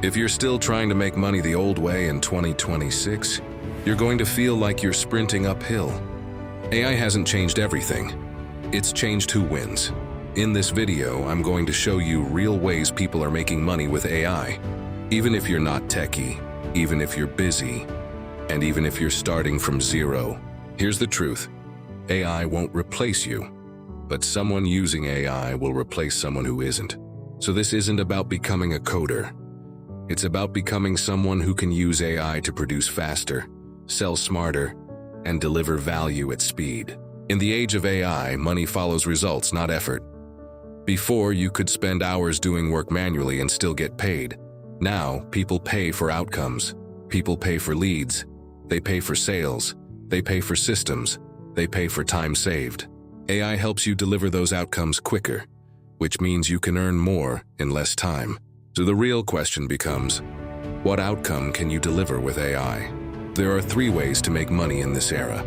If you're still trying to make money the old way in 2026, you're going to feel like you're sprinting uphill. AI hasn't changed everything. It's changed who wins. In this video, I'm going to show you real ways people are making money with AI. Even if you're not techy, even if you're busy, and even if you're starting from zero. Here's the truth. AI won't replace you, but someone using AI will replace someone who isn't. So this isn't about becoming a coder. It's about becoming someone who can use AI to produce faster, sell smarter, and deliver value at speed. In the age of AI, money follows results, not effort. Before, you could spend hours doing work manually and still get paid. Now, people pay for outcomes. People pay for leads. They pay for sales. They pay for systems. They pay for time saved. AI helps you deliver those outcomes quicker, which means you can earn more in less time. So the real question becomes, what outcome can you deliver with AI? There are 3 ways to make money in this era.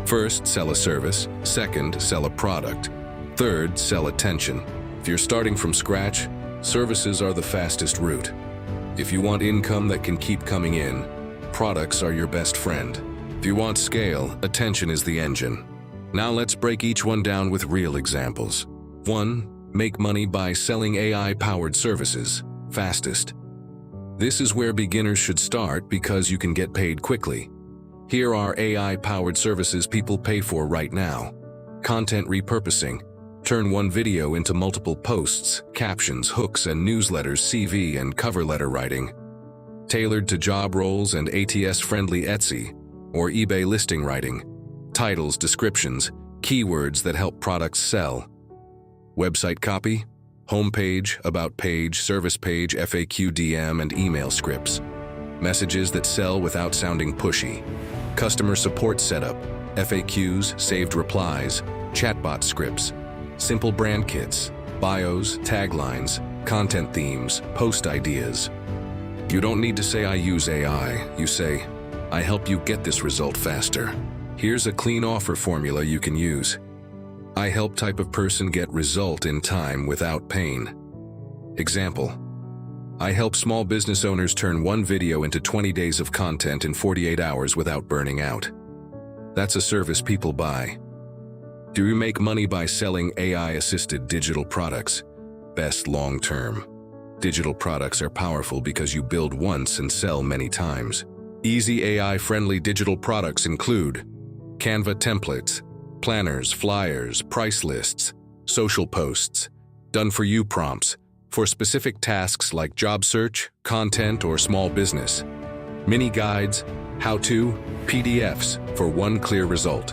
First, sell a service. Second, sell a product. Third, sell attention. If you're starting from scratch, services are the fastest route. If you want income that can keep coming in, products are your best friend. If you want scale, attention is the engine. Now let's break each one down with real examples. 1. Make money by selling AI-powered services. Fastest. This is where beginners should start because you can get paid quickly. Here are AI-powered services people pay for right now. Content repurposing. Turn one video into multiple posts, captions, hooks, and newsletters, CV and cover letter writing. Tailored to job roles and ATS-friendly Etsy or eBay listing writing. Titles, descriptions, keywords that help products sell. Website copy. Homepage, about page, service page, FAQ, DM, and email scripts. Messages that sell without sounding pushy. Customer support setup, FAQs, saved replies, chatbot scripts, simple brand kits, bios, taglines, content themes, post ideas. You don't need to say I use AI, you say, I help you get this result faster. Here's a clean offer formula you can use. I help type of person get result in time without pain. Example. I help small business owners turn one video into 20 days of content in 48 hours without burning out. That's a service people buy. Do you make money by selling AI-assisted digital products? Best long-term. Digital products are powerful because you build once and sell many times. Easy AI-friendly digital products include Canva templates, planners, flyers, price lists, social posts, done-for-you prompts for specific tasks like job search, content, or small business, mini guides, how-to, PDFs for one clear result,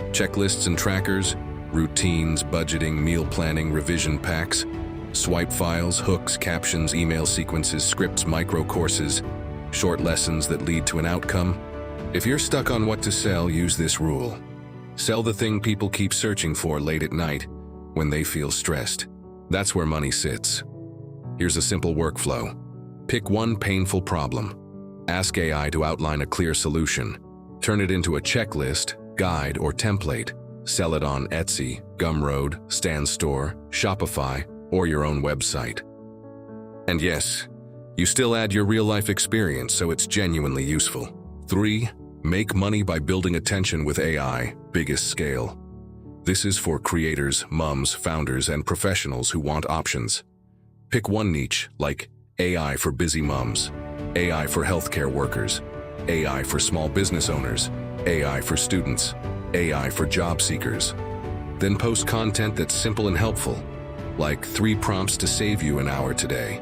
checklists and trackers, routines, budgeting, meal planning, revision packs, swipe files, hooks, captions, email sequences, scripts, micro courses, short lessons that lead to an outcome. If you're stuck on what to sell, use this rule. Sell the thing people keep searching for late at night when they feel stressed. That's where money sits. Here's a simple workflow. Pick one painful problem. Ask AI to outline a clear solution. Turn it into a checklist, guide, or template. Sell it on Etsy, Gumroad, Stan Store, Shopify, or your own website. And yes, you still add your real-life experience so it's genuinely useful. 3. Make money by building attention with AI, biggest scale. This is for creators, moms, founders, and professionals who want options. Pick one niche, like AI for busy moms, AI for healthcare workers, AI for small business owners, AI for students, AI for job seekers. Then post content that's simple and helpful, like 3 prompts to save you an hour today.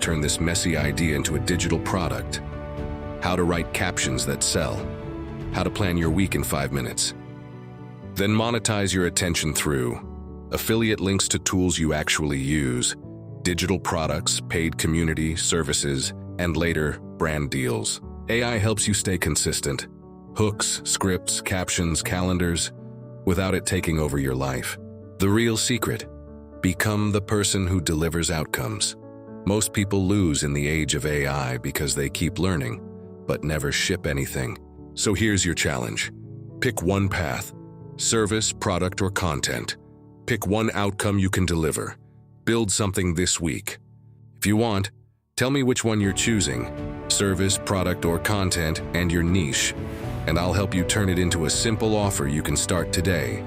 Turn this messy idea into a digital product. How to write captions that sell. How to plan your week in 5 minutes. Then monetize your attention through affiliate links to tools you actually use, digital products, paid community, services, and later, brand deals. AI helps you stay consistent. Hooks, scripts, captions, calendars, without it taking over your life. The real secret: become the person who delivers outcomes. Most people lose in the age of AI because they keep learning, but never ship anything. So here's your challenge. Pick one path: service, product, or content. Pick one outcome you can deliver. Build something this week. If you want, Tell me which one you're choosing, service, product, or content, and your niche, and I'll help you turn it into a simple offer you can start today.